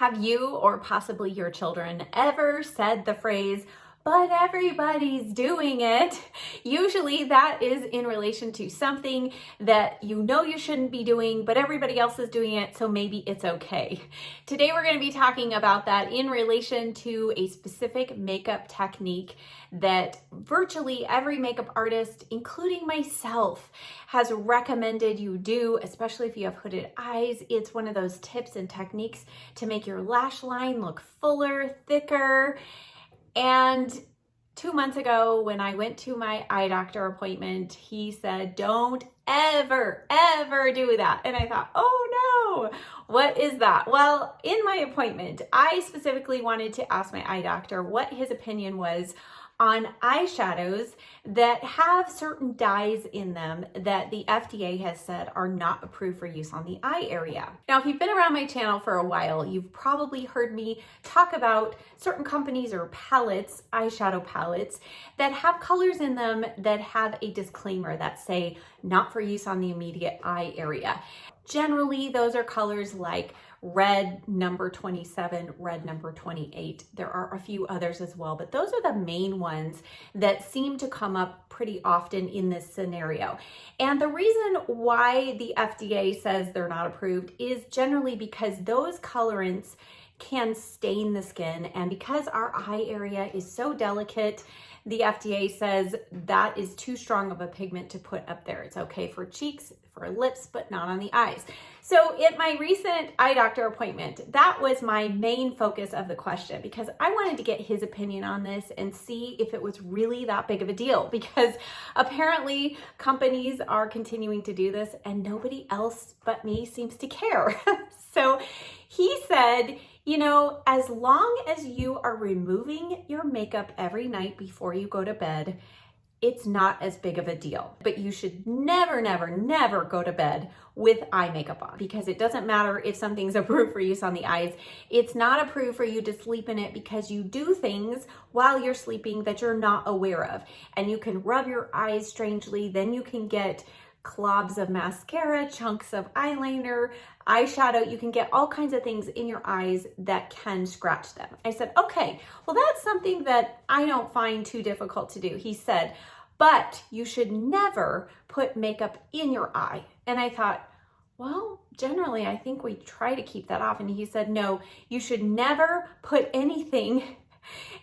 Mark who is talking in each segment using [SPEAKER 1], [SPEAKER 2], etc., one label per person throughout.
[SPEAKER 1] Have you or possibly your children ever said the phrase, but everybody's doing it? Usually that is in relation to something that you know you shouldn't be doing, but everybody else is doing it, so maybe it's okay. Today we're going to be talking about that in relation to a specific makeup technique that virtually every makeup artist, including myself, has recommended you do, especially if you have hooded eyes. It's one of those tips and techniques to make your lash line look fuller, thicker. And 2 months ago, when I went to my eye doctor appointment, he said, don't ever do that. And I thought, oh no, what is that? Well, in my appointment, I specifically wanted to ask my eye doctor what his opinion was on eyeshadows that have certain dyes in them that the FDA has said are not approved for use on the eye area. Now, if you've been around my channel for a while, you've probably heard me talk about certain companies or palettes, eyeshadow palettes, that have colors in them that have a disclaimer that say not for use on the immediate eye area. Generally, those are colors like red number 27, red number 28. There are a few others as well, but those are the main ones that seem to come up pretty often in this scenario. And the reason why the FDA says they're not approved is generally because those colorants can stain the skin, and because our eye area is so delicate, the FDA says that is too strong of a pigment to put up there. It's okay for cheeks, for lips, but not on the eyes. So at my recent eye doctor appointment, that was my main focus of the question, because I wanted to get his opinion on this and see if it was really that big of a deal, because apparently companies are continuing to do this and nobody else but me seems to care. So he said, you know, as long as you are removing your makeup every night before you go to bed, it's not as big of a deal. But you should never go to bed with eye makeup on, because it doesn't matter if something's approved for use on the eyes. It's not approved for you to sleep in it because you do things while you're sleeping that you're not aware of. And you can rub your eyes strangely, then you can get clobs of mascara, chunks of eyeliner, eyeshadow. You can get all kinds of things in your eyes that can scratch them. I said, okay, well, that's something that I don't find too difficult to do. He said, but you should never put makeup in your eye. And I thought, well, generally, I think we try to keep that off. And he said, no, you should never put anything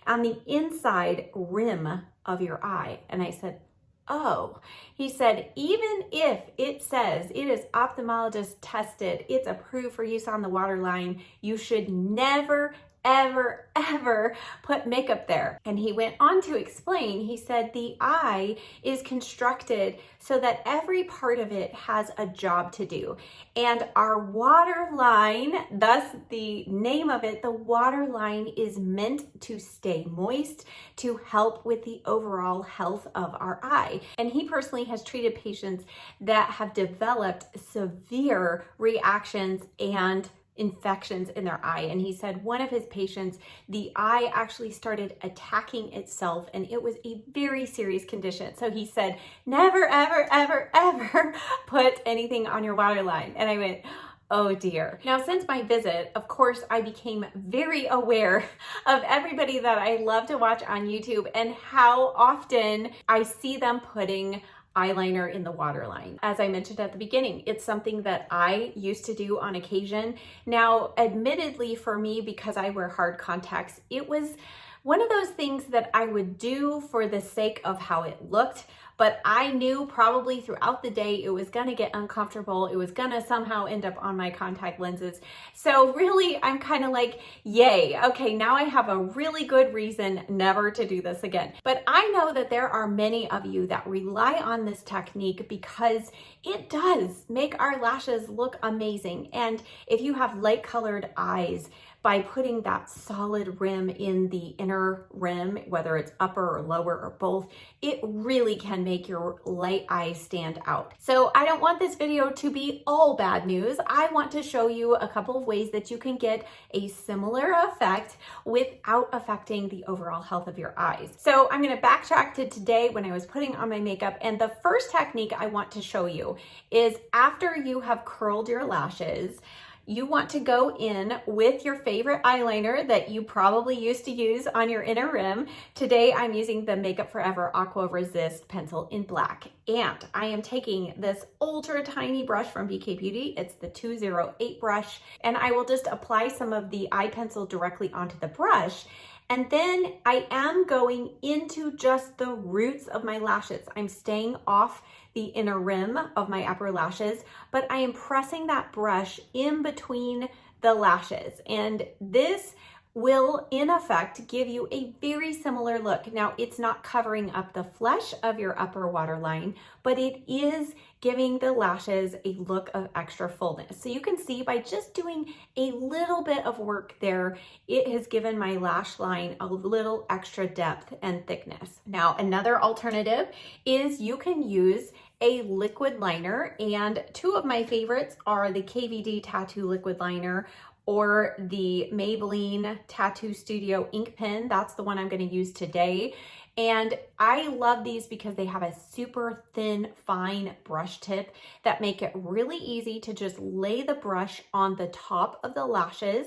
[SPEAKER 1] on the inside rim of your eye. And I said, oh. He said, even if it says it is ophthalmologist tested, it's approved for use on the waterline, you should never, ever put makeup there. And he went on to explain, he said, the eye is constructed so that every part of it has a job to do. And our waterline, thus the name of it, the waterline is meant to stay moist, to help with the overall health of our eye. And he personally has treated patients that have developed severe reactions and infections in their eye. And he said one of his patients, the eye actually started attacking itself, and it was a very serious condition. So he said, never, ever put anything on your waterline. And I went, oh dear. Now, since my visit, of course, I became very aware of everybody that I love to watch on YouTube and how often I see them putting eyeliner in the waterline. As I mentioned at the beginning, it's something that I used to do on occasion. Now, admittedly for me, because I wear hard contacts, it was one of those things that I would do for the sake of how it looked, but I knew probably throughout the day it was gonna get uncomfortable. It was gonna somehow end up on my contact lenses. So really, I'm kind of like, yay, okay, now I have a really good reason never to do this again. But I know that there are many of you that rely on this technique because it does make our lashes look amazing. And if you have light colored eyes, by putting that solid rim in the inner rim, whether it's upper or lower or both, it really can make your light eyes stand out. So I don't want this video to be all bad news. I want to show you a couple of ways that you can get a similar effect without affecting the overall health of your eyes. So I'm going to backtrack to today when I was putting on my makeup, and the first technique I want to show you is after you have curled your lashes, you want to go in with your favorite eyeliner that you probably used to use on your inner rim. Today, I'm using the Makeup Forever Aqua Resist pencil in black. And I am taking this ultra tiny brush from BK Beauty. It's the 208 brush. And I will just apply some of the eye pencil directly onto the brush. And then I am going into just the roots of my lashes. I'm staying off the inner rim of my upper lashes, but I am pressing that brush in between the lashes. And this will in effect give you a very similar look. Now, it's not covering up the flesh of your upper waterline, but it is giving the lashes a look of extra fullness. So you can see by just doing a little bit of work there, it has given my lash line a little extra depth and thickness. Now, another alternative is you can use a liquid liner, and two of my favorites are the KVD Tattoo Liquid Liner or the Maybelline Tattoo Studio ink pen. That's the one I'm going to use today. And I love these because they have a super thin, fine brush tip that make it really easy to just lay the brush on the top of the lashes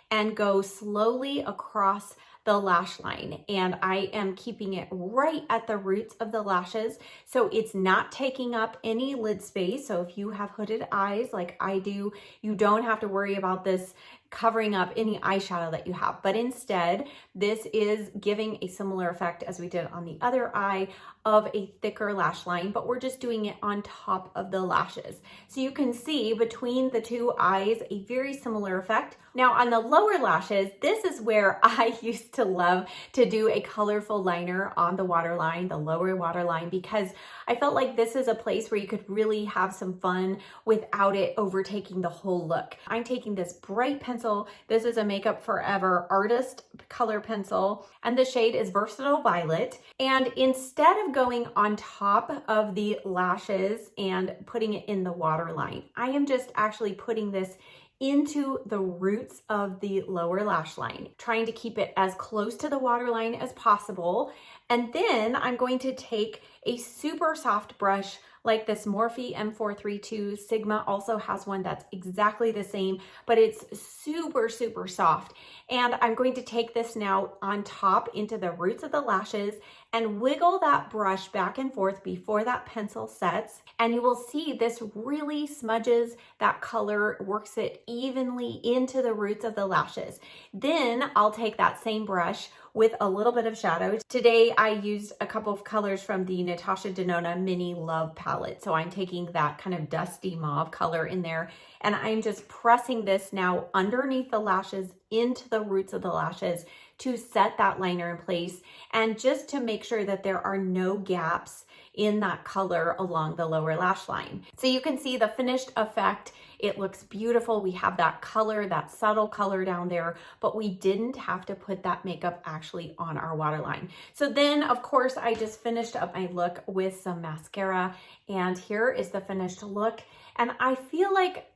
[SPEAKER 1] and go slowly across the lash line. And I am keeping it right at the roots of the lashes, so it's not taking up any lid space. So if you have hooded eyes like I do, you don't have to worry about this covering up any eyeshadow that you have, but instead this is giving a similar effect as we did on the other eye of a thicker lash line, but we're just doing it on top of the lashes. So you can see between the two eyes a very similar effect. Now on the lower lashes, this is where I used to love to do a colorful liner on the waterline, the lower waterline, because I felt like this is a place where you could really have some fun without it overtaking the whole look. I'm taking this bright pencil. This is a Makeup Forever Artist color pencil, and the shade is Versatile Violet. And instead of going on top of the lashes and putting it in the waterline, I am just actually putting this into the roots of the lower lash line, trying to keep it as close to the waterline as possible. And then I'm going to take a super soft brush like this Morphe M432. Sigma also has one that's exactly the same, but it's super, super soft. And I'm going to take this now on top into the roots of the lashes and wiggle that brush back and forth before that pencil sets. And you will see this really smudges that color, works it evenly into the roots of the lashes. Then I'll take that same brush with a little bit of shadow. Today I used a couple of colors from the Natasha Denona Mini Love palette. So I'm taking that kind of dusty mauve color in there, and I'm just pressing this now underneath the lashes into the roots of the lashes to set that liner in place and just to make sure that there are no gaps in that color along the lower lash line. So you can see the finished effect. It looks beautiful. We have that color, that subtle color down there, but we didn't have to put that makeup actually on our waterline. So then, of course, I just finished up my look with some mascara, and here is the finished look. And I feel like,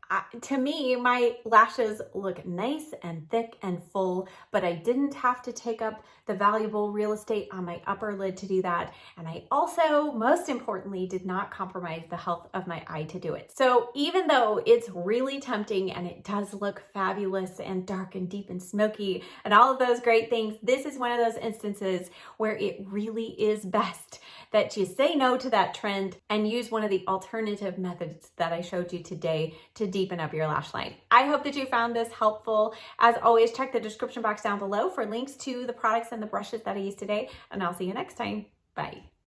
[SPEAKER 1] to me, my lashes look nice and thick and full, but I didn't have to take up the valuable real estate on my upper lid to do that. And I also, most importantly, did not compromise the health of my eye to do it. So even though it's really tempting and it does look fabulous and dark and deep and smoky and all of those great things, this is one of those instances where it really is best that you say no to that trend and use one of the alternative methods that I showed you today to deepen up your lash line. I hope that you found this helpful. As always, check the description box down below for links to the products and the brushes that I used today, and I'll see you next time. Bye.